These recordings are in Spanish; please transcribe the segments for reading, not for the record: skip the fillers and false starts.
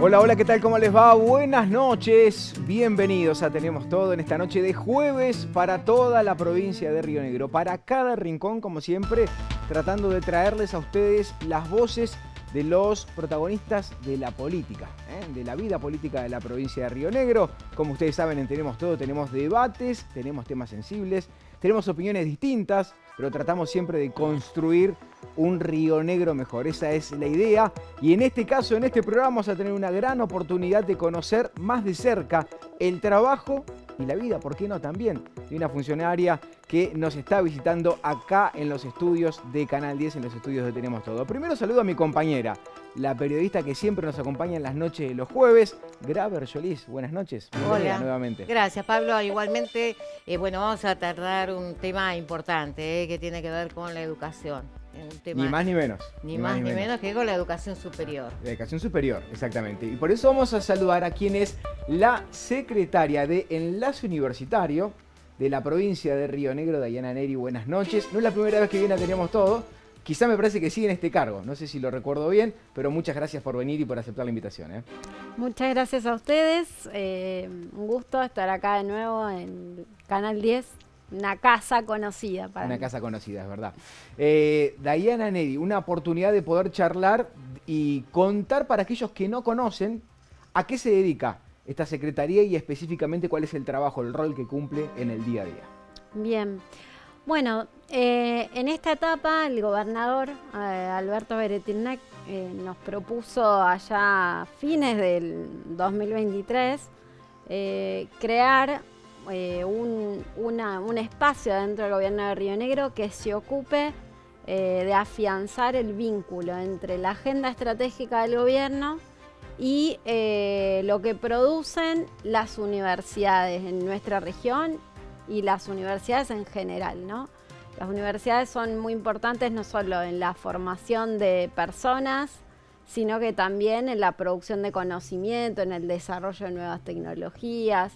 Hola, hola, ¿qué tal? ¿Cómo les va? Buenas noches, bienvenidos a Tenemos Todo en esta noche de jueves para toda la provincia de Río Negro, para cada rincón, como siempre, tratando de traerles a ustedes las voces de los protagonistas de la política, de la vida política de la provincia de Río Negro. Como ustedes saben, en Tenemos Todo tenemos debates, tenemos temas sensibles, tenemos opiniones distintas, pero tratamos siempre de construir un Río Negro mejor. Esa es la idea. Y en este caso, en este programa, vamos a tener una gran oportunidad de conocer más de cerca el trabajo y la vida, ¿por qué no? También de una funcionaria que nos está visitando acá en los estudios de Canal 10, en los estudios de Tenemos Todo. Primero saludo a mi compañera, la periodista que siempre nos acompaña en las noches de los jueves, Graber Solís. Buenas noches. Hola, nuevamente. Gracias Pablo. Igualmente, bueno, vamos a tratar un tema importante que tiene que ver con la educación. Un tema, ni más ni menos. Ni más ni menos que con la educación superior. La educación superior, exactamente. Y por eso vamos a saludar a quien es la secretaria de Enlace Universitario de la provincia de Río Negro, Dayana Neri. Buenas noches. No es la primera vez que viene a Tenemos Todo. Quizá me parece que sigue en este cargo. No sé si lo recuerdo bien, pero muchas gracias por venir y por aceptar la invitación. Muchas gracias a ustedes. Un gusto estar acá de nuevo en Canal 10. Una casa conocida para mí. Una casa conocida, es verdad. Dayana Neri, una oportunidad de poder charlar y contar para aquellos que no conocen a qué se dedica esta secretaría y específicamente cuál es el trabajo, el rol que cumple en el día a día. Bien. Bueno, en esta etapa el gobernador Alberto Beretilnec nos propuso allá a fines del 2023 crear un espacio dentro del gobierno de Río Negro que se ocupe de afianzar el vínculo entre la agenda estratégica del gobierno y lo que producen las universidades en nuestra región y las universidades en general, ¿no? Las universidades son muy importantes no solo en la formación de personas, sino que también en la producción de conocimiento, en el desarrollo de nuevas tecnologías.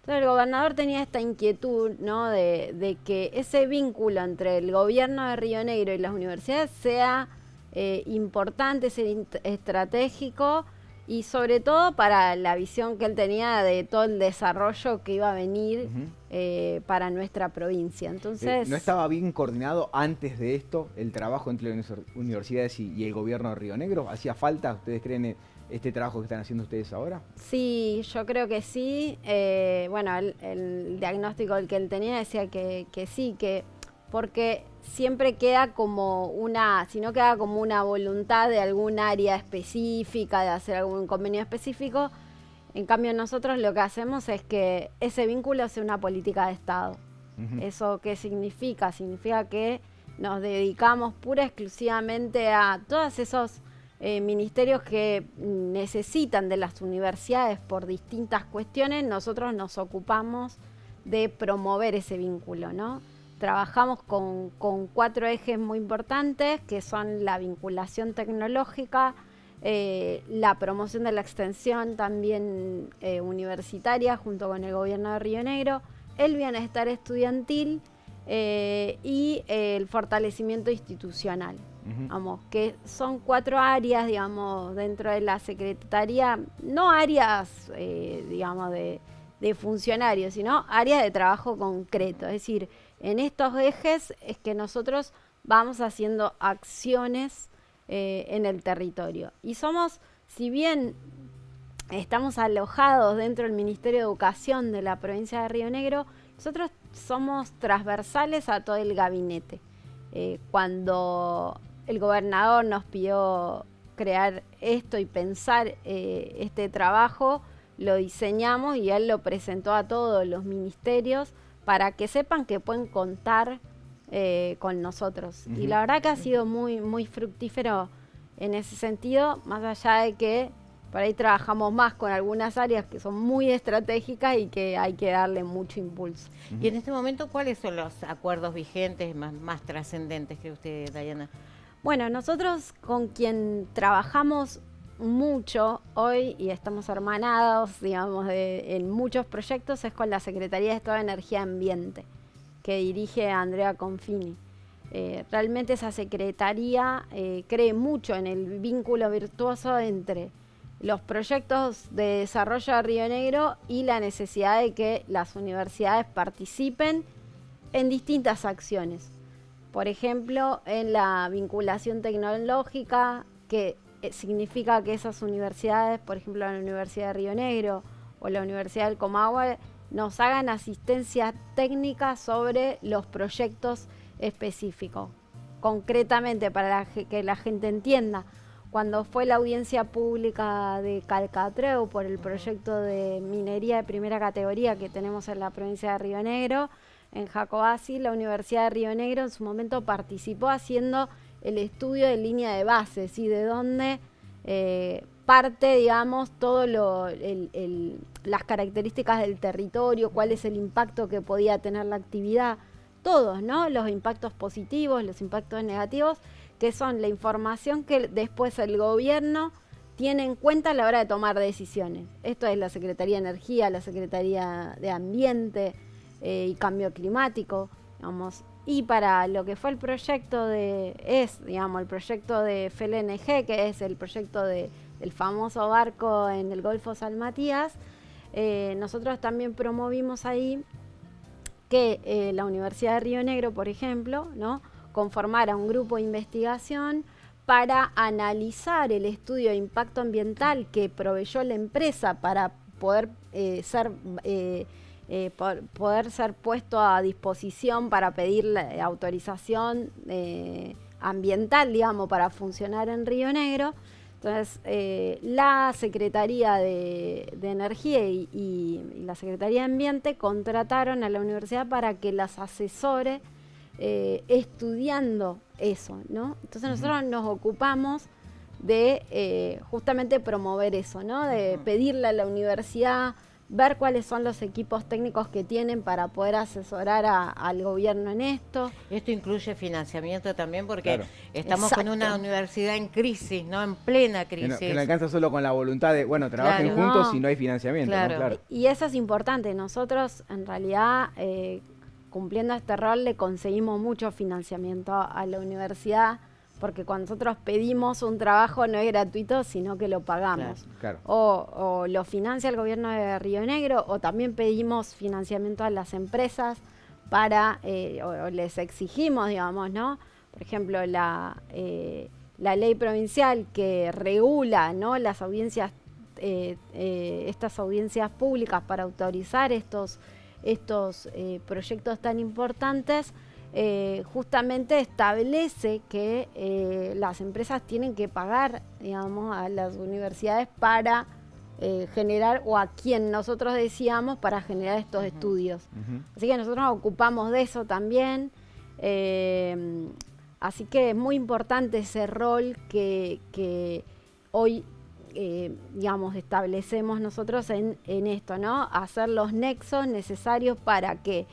Entonces el gobernador tenía esta inquietud, ¿no? de que ese vínculo entre el gobierno de Río Negro y las universidades sea importante, sea estratégico y sobre todo para la visión que él tenía de todo el desarrollo que iba a venir para nuestra provincia. Entonces, ¿no estaba bien coordinado antes de esto el trabajo entre las universidades y el gobierno de Río Negro? ¿Hacía falta, ustedes creen, este trabajo que están haciendo ustedes ahora? Sí, yo creo que sí. Bueno, el diagnóstico que él tenía decía que sí, porque siempre queda como si no queda como una voluntad de algún área específica, de hacer algún convenio específico. En cambio nosotros lo que hacemos es que ese vínculo sea una política de Estado. ¿Eso qué significa? Significa que nos dedicamos pura y exclusivamente a todos esos ministerios que necesitan de las universidades por distintas cuestiones. Nosotros nos ocupamos de promover ese vínculo, ¿no? Trabajamos con 4 ejes muy importantes, que son la vinculación tecnológica, la promoción de la extensión también universitaria junto con el gobierno de Río Negro, el bienestar estudiantil y el fortalecimiento institucional. Vamos, que son 4 áreas, digamos, dentro de la Secretaría, no áreas, digamos, de funcionarios, sino áreas de trabajo concreto. Es decir, en estos ejes es que nosotros vamos haciendo acciones en el territorio. Y somos, si bien estamos alojados dentro del Ministerio de Educación de la provincia de Río Negro, nosotros somos transversales a todo el gabinete. Cuando el gobernador nos pidió crear esto y pensar este trabajo, lo diseñamos y él lo presentó a todos los ministerios para que sepan que pueden contar con nosotros. Y la verdad que ha sido muy, muy fructífero en ese sentido, más allá de que por ahí trabajamos más con algunas áreas que son muy estratégicas y que hay que darle mucho impulso. Y en este momento, ¿cuáles son los acuerdos vigentes más trascendentes que usted, Dayana? Bueno, nosotros con quien trabajamos mucho hoy y estamos hermanados, digamos, en muchos proyectos es con la Secretaría de Estado de Energía y Ambiente, que dirige Andrea Confini. Realmente esa secretaría cree mucho en el vínculo virtuoso entre los proyectos de desarrollo de Río Negro y la necesidad de que las universidades participen en distintas acciones. Por ejemplo, en la vinculación tecnológica, que significa que esas universidades, por ejemplo la Universidad de Río Negro o la Universidad del Comahue, nos hagan asistencia técnica sobre los proyectos específicos. Concretamente, para que la gente entienda, cuando fue la audiencia pública de Calcatreu por el proyecto de minería de primera categoría que tenemos en la provincia de Río Negro, en Jacobasi, la Universidad de Río Negro en su momento participó haciendo el estudio de línea de bases y de dónde parte, digamos, todo las características del territorio, cuál es el impacto que podía tener la actividad, todos, ¿no? Los impactos positivos, los impactos negativos, que son la información que después el gobierno tiene en cuenta a la hora de tomar decisiones. Esto es la Secretaría de Energía, la Secretaría de Ambiente y Cambio Climático, digamos. Y para lo que fue el proyecto el proyecto de FLNG, que es el proyecto del famoso barco en el Golfo San Matías, nosotros también promovimos ahí que la Universidad de Río Negro, por ejemplo, ¿no?, conformara un grupo de investigación para analizar el estudio de impacto ambiental que proveyó la empresa para poder ser puesto a disposición para pedir la autorización ambiental, digamos, para funcionar en Río Negro. Entonces, la Secretaría de Energía y la Secretaría de Ambiente contrataron a la universidad para que las asesore estudiando eso, ¿no? Entonces nosotros nos ocupamos de justamente promover eso, ¿no? De pedirle a la universidad, ver cuáles son los equipos técnicos que tienen para poder asesorar al gobierno en esto. Esto incluye financiamiento también, porque Claro. estamos Exacto. con una universidad en crisis, ¿no? En plena crisis. Que no alcanza solo con la voluntad de, trabajen Claro. juntos No. si no hay financiamiento, ¿no? Claro. Claro. Y eso es importante. Nosotros, en realidad, cumpliendo este rol, le conseguimos mucho financiamiento a la universidad, porque cuando nosotros pedimos un trabajo no es gratuito, sino que lo pagamos. Claro. O lo financia el gobierno de Río Negro, o también pedimos financiamiento a las empresas para, o les exigimos, digamos, ¿no? Por ejemplo, la ley provincial que regula, ¿no?, las audiencias, estas audiencias públicas para autorizar estos proyectos tan importantes, justamente establece que las empresas tienen que pagar, digamos, a las universidades para generar, o a quien nosotros decíamos, para generar estos estudios. Así que nosotros nos ocupamos de eso también. Así que es muy importante ese rol que hoy digamos, establecemos nosotros en esto, ¿no? Hacer los nexos necesarios para que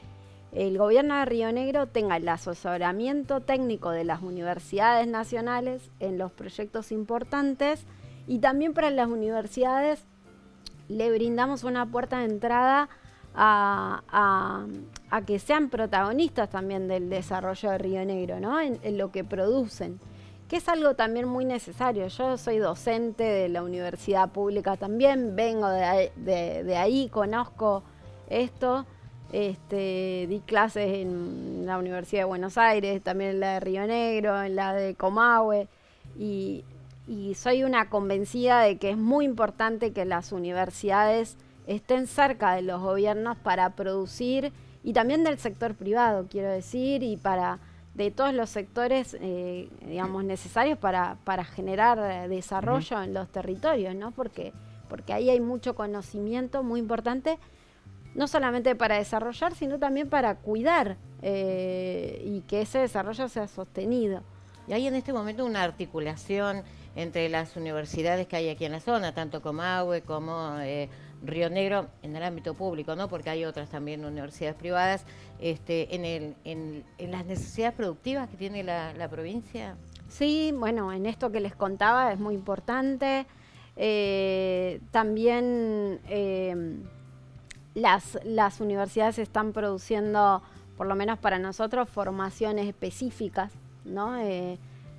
el gobierno de Río Negro tenga el asesoramiento técnico de las universidades nacionales en los proyectos importantes, y también para las universidades le brindamos una puerta de entrada a que sean protagonistas también del desarrollo de Río Negro, ¿no? En lo que producen, que es algo también muy necesario. Yo soy docente de la universidad pública también, vengo de ahí, conozco esto, di clases en la Universidad de Buenos Aires, también en la de Río Negro, en la de Comahue, y soy una convencida de que es muy importante que las universidades estén cerca de los gobiernos para producir, y también del sector privado, quiero decir, y de todos los sectores, digamos, necesarios para generar desarrollo en los territorios, ¿no? Porque ahí hay mucho conocimiento muy importante, no solamente para desarrollar, sino también para cuidar y que ese desarrollo sea sostenido. Y hay en este momento una articulación entre las universidades que hay aquí en la zona, tanto Comahue como Río Negro, en el ámbito público, ¿no? Porque hay otras también universidades privadas, en las necesidades productivas que tiene la provincia. Sí, bueno, en esto que les contaba es muy importante. También las universidades están produciendo, por lo menos para nosotros, formaciones específicas, ¿no?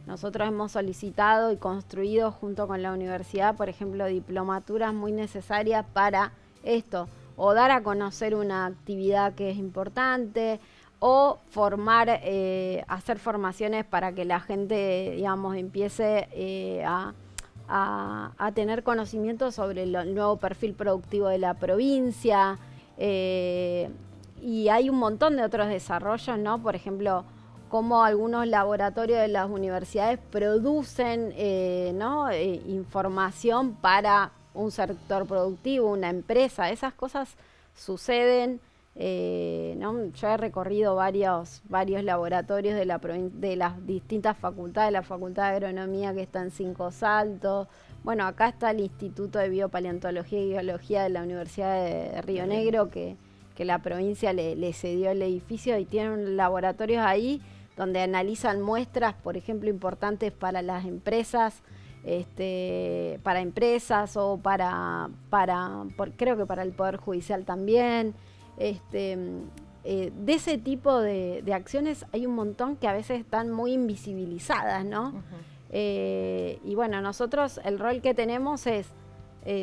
nosotros hemos solicitado y construido junto con la universidad, por ejemplo, diplomaturas muy necesarias para esto, o dar a conocer una actividad que es importante, o formar, hacer formaciones para que la gente, digamos, empiece a tener conocimiento sobre el nuevo perfil productivo de la provincia. Y hay un montón de otros desarrollos, ¿no? Por ejemplo, cómo algunos laboratorios de las universidades producen información para un sector productivo, una empresa. Esas cosas suceden. ¿No? Yo he recorrido varios laboratorios de las distintas facultades, la Facultad de Agronomía que está en Cinco Saltos. Bueno, acá está el Instituto de Biopaleontología y Biología de la Universidad de Río Negro, que la provincia le cedió el edificio, y tienen laboratorios ahí donde analizan muestras, por ejemplo, importantes para las empresas, para empresas o creo que para el Poder Judicial también. De ese tipo de acciones hay un montón que a veces están muy invisibilizadas, ¿no? Uh-huh. Y bueno, nosotros el rol que tenemos es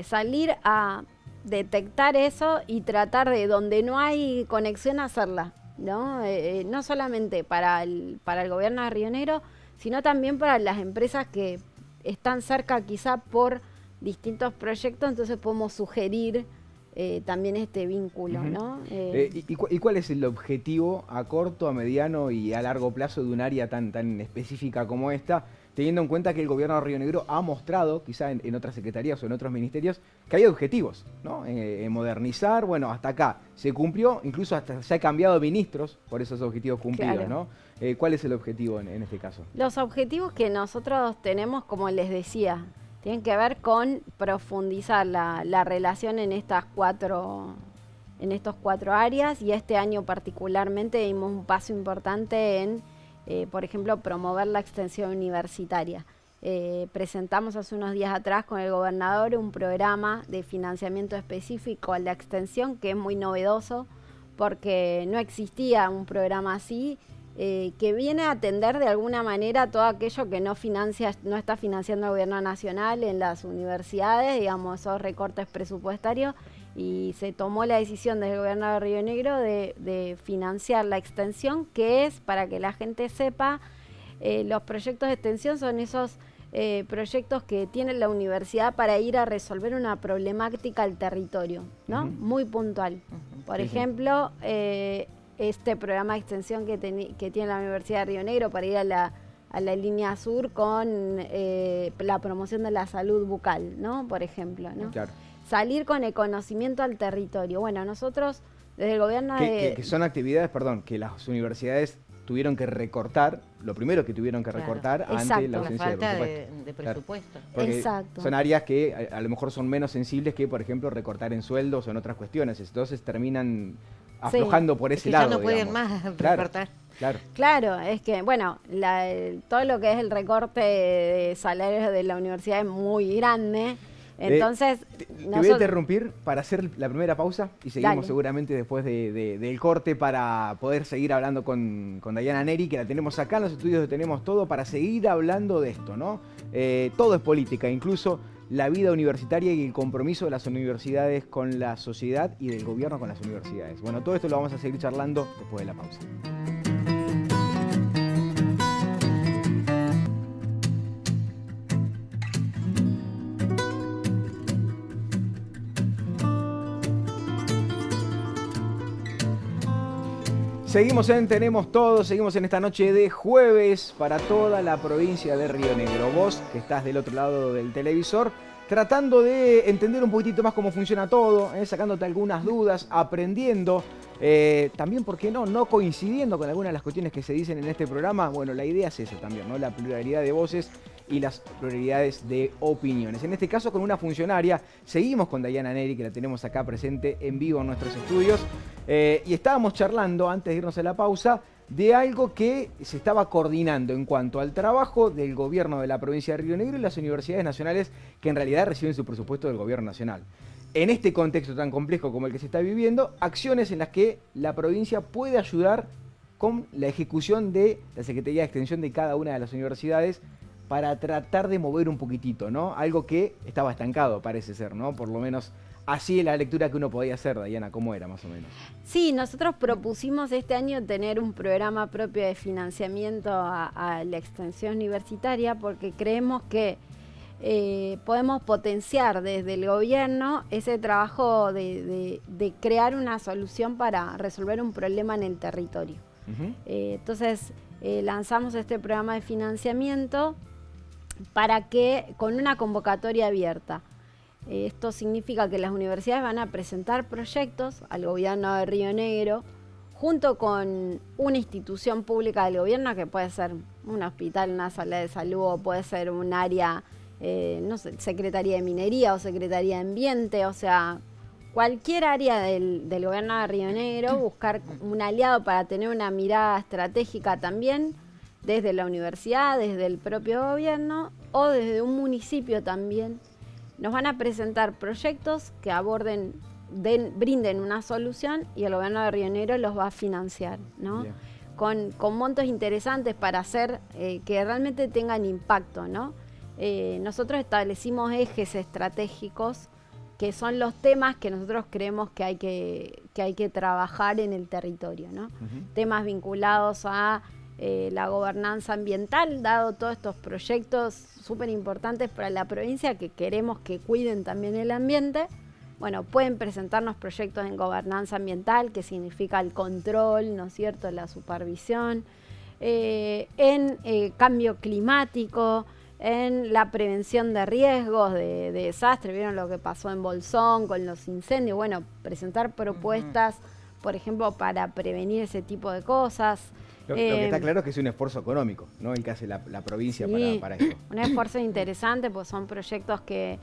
salir a detectar eso y tratar de donde no hay conexión hacerla, ¿no? No solamente para el gobierno de Río Negro, sino también para las empresas que están cerca quizá por distintos proyectos, entonces podemos sugerir también este vínculo, uh-huh. ¿no? ¿Y cuál es el objetivo a corto, a mediano y a largo plazo de un área tan específica como esta, teniendo en cuenta que el gobierno de Río Negro ha mostrado, quizá en otras secretarías o en otros ministerios, que hay objetivos, ¿no? En modernizar, bueno, hasta acá se cumplió, incluso hasta se ha cambiado ministros por esos objetivos cumplidos, claro. ¿No? ¿Cuál es el objetivo en este caso? Los objetivos que nosotros tenemos, como les decía, tienen que ver con profundizar la relación en estos cuatro áreas, y este año particularmente dimos un paso importante en, por ejemplo, promover la extensión universitaria. Presentamos hace unos días atrás con el gobernador un programa de financiamiento específico a la extensión, que es muy novedoso porque no existía un programa así, que viene a atender de alguna manera todo aquello que no está financiando el gobierno nacional en las universidades, digamos, esos recortes presupuestarios, y se tomó la decisión del gobierno de Río Negro de financiar la extensión, que es, para que la gente sepa, los proyectos de extensión son esos proyectos que tiene la universidad para ir a resolver una problemática al territorio, ¿no? Uh-huh. Muy puntual. Uh-huh. Por ejemplo, este programa de extensión que tiene la Universidad de Río Negro para ir a la línea sur con la promoción de la salud bucal, ¿no? Por ejemplo, ¿no? Claro. Salir con el conocimiento al territorio. Bueno, nosotros desde el gobierno que son actividades, que las universidades tuvieron que recortar, lo primero que tuvieron que recortar, claro, ante la ausencia de presupuesto. Claro, exacto. Son áreas que a lo mejor son menos sensibles que, por ejemplo, recortar en sueldos o en otras cuestiones. Entonces terminan aflojando por ese lado. Ya no pueden más recortar. Claro, es que, bueno, todo lo que es el recorte de salarios de la universidad es muy grande. Entonces, te voy a interrumpir para hacer la primera pausa y seguimos seguramente después del corte para poder seguir hablando con Dayana Neri, que la tenemos acá en los estudios, tenemos todo para seguir hablando de esto, ¿no? Todo es política, incluso la vida universitaria y el compromiso de las universidades con la sociedad y del gobierno con las universidades. Bueno, todo esto lo vamos a seguir charlando después de la pausa. Seguimos en Tenemos Todo, seguimos en esta noche de jueves para toda la provincia de Río Negro. Vos, que estás del otro lado del televisor, tratando de entender un poquitito más cómo funciona todo, sacándote algunas dudas, aprendiendo, también, ¿por qué no coincidiendo con algunas de las cuestiones que se dicen en este programa? Bueno, la idea es esa también, ¿no? La pluralidad de voces y las pluralidades de opiniones. En este caso con una funcionaria, seguimos con Dayana Neri, que la tenemos acá presente en vivo en nuestros estudios, y estábamos charlando antes de irnos a la pausa de algo que se estaba coordinando en cuanto al trabajo del gobierno de la provincia de Río Negro y las universidades nacionales que en realidad reciben su presupuesto del gobierno nacional. En este contexto tan complejo como el que se está viviendo, acciones en las que la provincia puede ayudar con la ejecución de la Secretaría de Extensión de cada una de las universidades para tratar de mover un poquitito, ¿no? Algo que estaba estancado, parece ser, ¿no? Por lo menos así es la lectura que uno podía hacer, Diana, ¿cómo era más o menos? Sí, nosotros propusimos este año tener un programa propio de financiamiento a la extensión universitaria porque creemos que podemos potenciar desde el gobierno ese trabajo de crear una solución para resolver un problema en el territorio. Entonces lanzamos este programa de financiamiento para que con una convocatoria abierta. Esto significa que las universidades van a presentar proyectos al gobierno de Río Negro junto con una institución pública del gobierno, que puede ser un hospital, una sala de salud, o puede ser un área, no sé, Secretaría de Minería o Secretaría de Ambiente, o sea, cualquier área del gobierno de Río Negro, buscar un aliado para tener una mirada estratégica también desde la universidad, desde el propio gobierno o desde un municipio también. Nos van a presentar proyectos que aborden, brinden una solución y el gobierno de Río Negro los va a financiar, ¿no? Con montos interesantes para hacer que realmente tengan impacto, ¿no? Nosotros establecimos ejes estratégicos que son los temas que nosotros creemos que hay que trabajar en el territorio, ¿no? Temas vinculados a la gobernanza ambiental, dado todos estos proyectos súper importantes para la provincia que queremos que cuiden también el ambiente. Bueno, pueden presentarnos proyectos en gobernanza ambiental, que significa el control, ¿no es cierto?, la supervisión, en cambio climático, en la prevención de riesgos, de desastre. ¿Vieron lo que pasó en Bolsón con los incendios? Bueno, presentar propuestas, por ejemplo, para prevenir ese tipo de cosas. Lo que está claro es que es un esfuerzo económico, ¿no? El que hace la provincia para esto. Un esfuerzo interesante, pues son proyectos que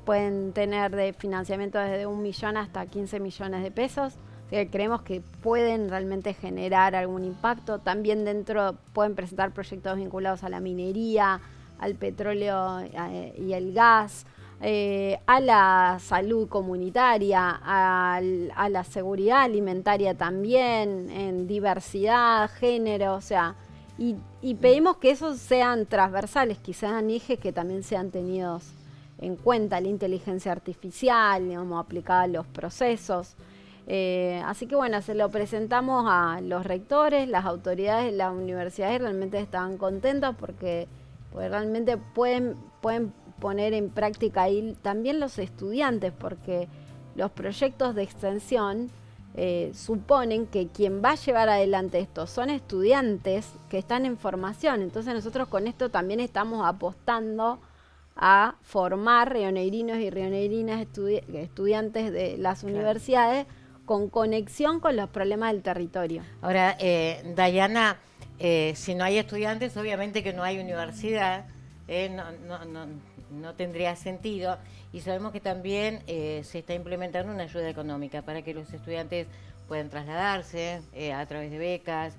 pueden tener de financiamiento desde 1 millón hasta 15 millones de pesos. O sea, creemos que pueden realmente generar algún impacto. También dentro pueden presentar proyectos vinculados a la minería, al petróleo y el gas, a la salud comunitaria, a la seguridad alimentaria también, en diversidad, género, o sea, y pedimos que esos sean transversales, que sean ejes que también sean tenidos en cuenta, la inteligencia artificial, digamos, aplicada a los procesos. Así que bueno, se lo presentamos a los rectores, las autoridades de las universidades realmente estaban contentos porque realmente pueden poner en práctica ahí también los estudiantes, porque los proyectos de extensión suponen que quien va a llevar adelante esto son estudiantes que están en formación. Entonces nosotros con esto también estamos apostando a formar rionegrinos y rionegrinas estudiantes de las universidades con conexión con los problemas del territorio. Ahora, Dayana, si no hay estudiantes, obviamente que no hay universidad, no tendría sentido. Y sabemos que también se está implementando una ayuda económica para que los estudiantes puedan trasladarse a través de becas.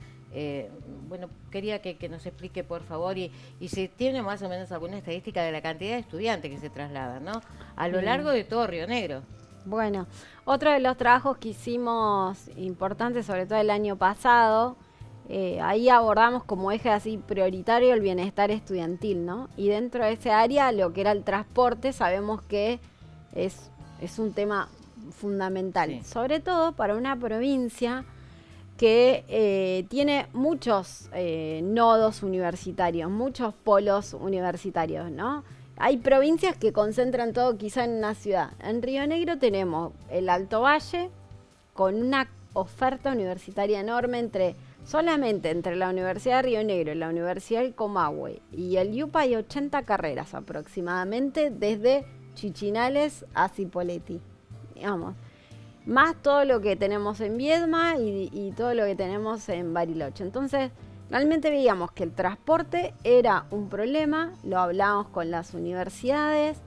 Bueno, quería que nos explique, por favor, y si tiene más o menos alguna estadística de la cantidad de estudiantes que se trasladan, ¿no? A lo largo de todo Río Negro. Bueno, otro de los trabajos que hicimos importantes, sobre todo el año pasado, ahí abordamos como eje así prioritario el bienestar estudiantil, ¿no? Y dentro de ese área, lo que era el transporte, sabemos que es un tema fundamental, sobre todo para una provincia que tiene muchos nodos universitarios, muchos polos universitarios, ¿no? Hay provincias que concentran todo quizá en una ciudad. En Río Negro tenemos el Alto Valle, con una oferta universitaria enorme solamente entre la Universidad de Río Negro y la Universidad del Comahue y el IUPA hay 80 carreras aproximadamente, desde Chichinales a Cipolletti, digamos. Más todo lo que tenemos en Viedma y todo lo que tenemos en Bariloche. Entonces, realmente veíamos que el transporte era un problema, lo hablábamos con las universidades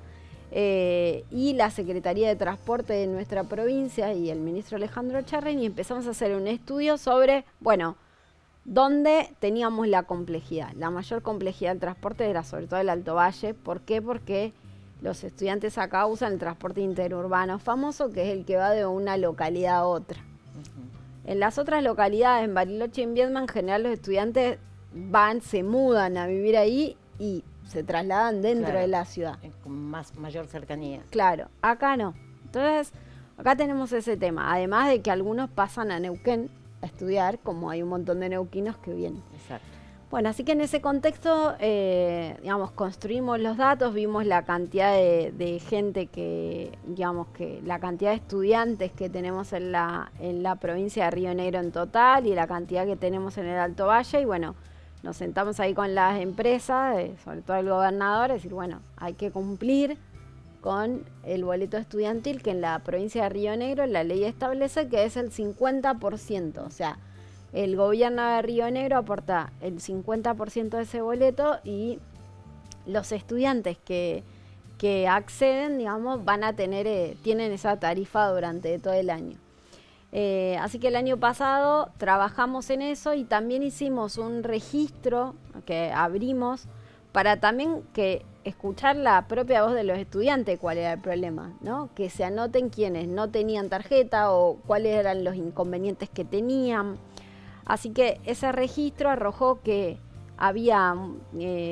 y la Secretaría de Transporte de nuestra provincia y el ministro Alejandro Charren, y empezamos a hacer un estudio sobre, bueno, dónde teníamos la complejidad. La mayor complejidad del transporte era sobre todo el Alto Valle. ¿Por qué? Porque los estudiantes acá usan el transporte interurbano famoso, que es el que va de una localidad a otra. En las otras localidades, en Bariloche y en Viedma, en general los estudiantes se mudan a vivir ahí y se trasladan dentro de la ciudad. Con mayor cercanía. Claro, acá no. Entonces, acá tenemos ese tema. Además de que algunos pasan a Neuquén a estudiar, como hay un montón de neuquinos que vienen. Exacto. Bueno, así que en ese contexto, digamos, construimos los datos, vimos la cantidad de gente que, digamos, que la cantidad de estudiantes que tenemos en la provincia de Río Negro en total y la cantidad que tenemos en el Alto Valle, y bueno, nos sentamos ahí con las empresas, sobre todo el gobernador, decir, bueno, hay que cumplir con el boleto estudiantil que en la provincia de Río Negro la ley establece que es el 50%, o sea, el gobierno de Río Negro aporta el 50% de ese boleto y los estudiantes que acceden, digamos, van a tener, tienen esa tarifa durante todo el año. Así que el año pasado trabajamos en eso y también hicimos un registro que abrimos para también que escuchar la propia voz de los estudiantes cuál era el problema, ¿no? Que se anoten quienes no tenían tarjeta o cuáles eran los inconvenientes que tenían. Así que ese registro arrojó que había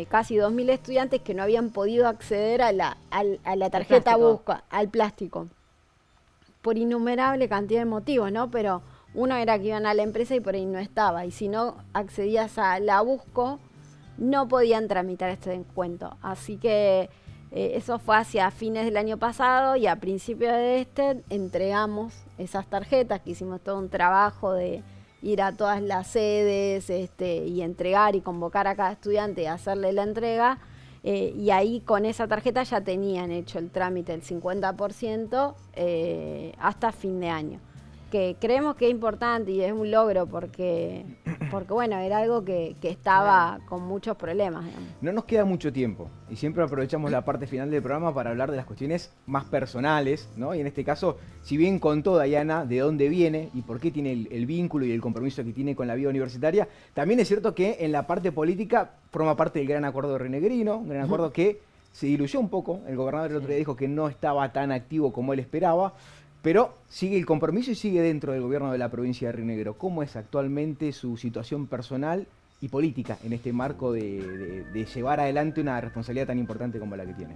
casi 2.000 estudiantes que no habían podido acceder a la tarjeta busca, al plástico, por innumerable cantidad de motivos, ¿no? Pero uno era que iban a la empresa y por ahí no estaba, y si no accedías a la Busco, no podían tramitar este descuento. Así que eso fue hacia fines del año pasado y a principios de entregamos esas tarjetas, que hicimos todo un trabajo de ir a todas las sedes y entregar y convocar a cada estudiante y hacerle la entrega. Y ahí con esa tarjeta ya tenían hecho el trámite del 50% hasta fin de año. Que creemos que es importante y es un logro porque bueno, era algo que estaba con muchos problemas, digamos. No nos queda mucho tiempo y siempre aprovechamos la parte final del programa para hablar de las cuestiones más personales, ¿no? Y en este caso, si bien contó Dayana de dónde viene y por qué tiene el vínculo y el compromiso que tiene con la vida universitaria, también es cierto que en la parte política forma parte del gran acuerdo de Rionegrino, un gran acuerdo que se diluyó un poco. El gobernador el otro día dijo que no estaba tan activo como él esperaba, pero sigue el compromiso y sigue dentro del gobierno de la provincia de Río Negro. ¿Cómo es actualmente su situación personal y política en este marco de llevar adelante una responsabilidad tan importante como la que tiene?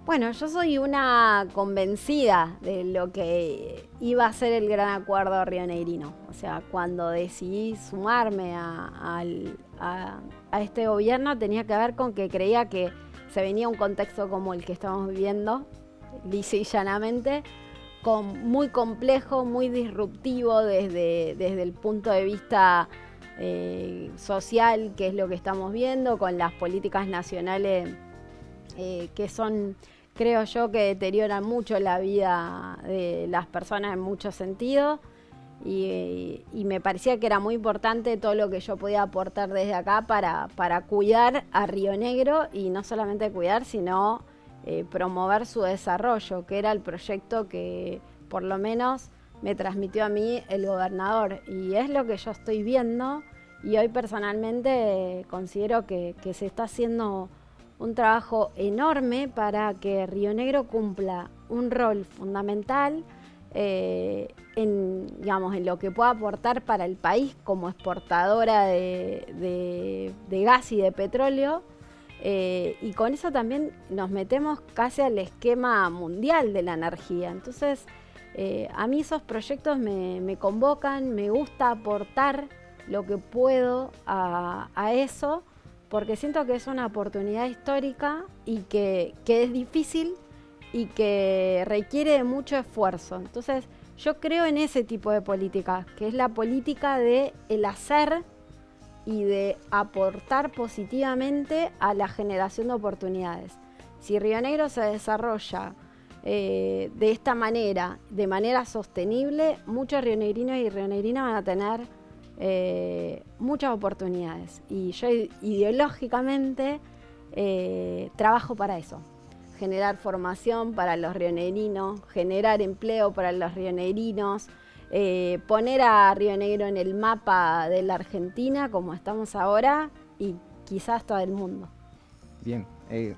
Bueno, yo soy una convencida de lo que iba a ser el gran acuerdo rionegrino. O sea, cuando decidí sumarme a este gobierno tenía que ver con que creía que se venía un contexto como el que estamos viviendo, lisa y llanamente, muy complejo, muy disruptivo desde el punto de vista social, que es lo que estamos viendo, con las políticas nacionales que son, creo yo, que deterioran mucho la vida de las personas en muchos sentidos. Y me parecía que era muy importante todo lo que yo podía aportar desde acá para cuidar a Río Negro, y no solamente cuidar, sino promover su desarrollo, que era el proyecto que por lo menos me transmitió a mí el gobernador, y es lo que yo estoy viendo, y hoy personalmente considero que se está haciendo un trabajo enorme para que Río Negro cumpla un rol fundamental en lo que pueda aportar para el país como exportadora de gas y de petróleo. Y con eso también nos metemos casi al esquema mundial de la energía. Entonces, a mí esos proyectos me convocan, me gusta aportar lo que puedo a eso, porque siento que es una oportunidad histórica y que es difícil y que requiere de mucho esfuerzo. Entonces, yo creo en ese tipo de política, que es la política de el hacer y de aportar positivamente a la generación de oportunidades. Si Río Negro se desarrolla de esta manera, de manera sostenible, muchos rionegrinos y rionegrinas van a tener muchas oportunidades. Y yo ideológicamente trabajo para eso. Generar formación para los rionegrinos, generar empleo para los rionegrinos, poner a Río Negro en el mapa de la Argentina como estamos ahora y quizás hasta del mundo. Bien,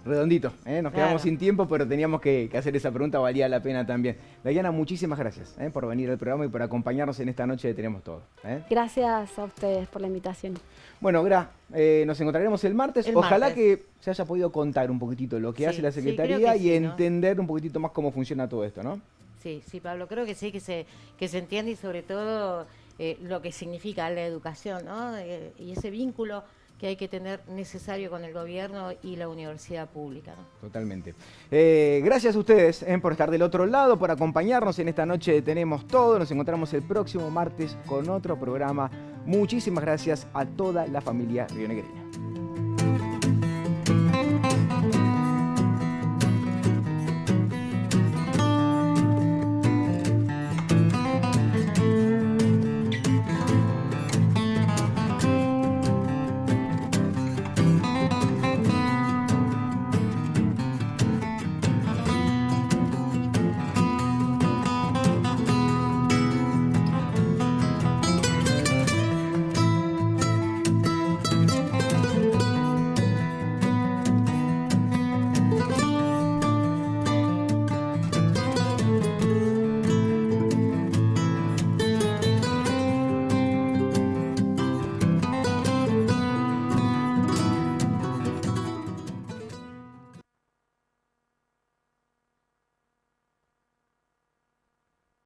redondito, nos quedamos Claro. sin tiempo, pero teníamos que hacer esa pregunta, valía la pena también. Dayana, muchísimas gracias por venir al programa y por acompañarnos en esta noche de Tenemos Todo. Gracias a ustedes por la invitación. Bueno, nos encontraremos el martes. El Ojalá martes. que se haya podido contar un poquito lo que Sí, hace la sí, Secretaría creo que y sí, ¿no? entender un poquitito más cómo funciona todo esto, ¿no? Sí, sí, Pablo, creo que sí, que se entiende y sobre todo lo que significa la educación, ¿no? Y ese vínculo que hay que tener necesario con el gobierno y la universidad pública, ¿no? Totalmente. Gracias a ustedes por estar del otro lado, por acompañarnos en esta noche de Tenemos Todo. Nos encontramos el próximo martes con otro programa. Muchísimas gracias a toda la familia rionegrina.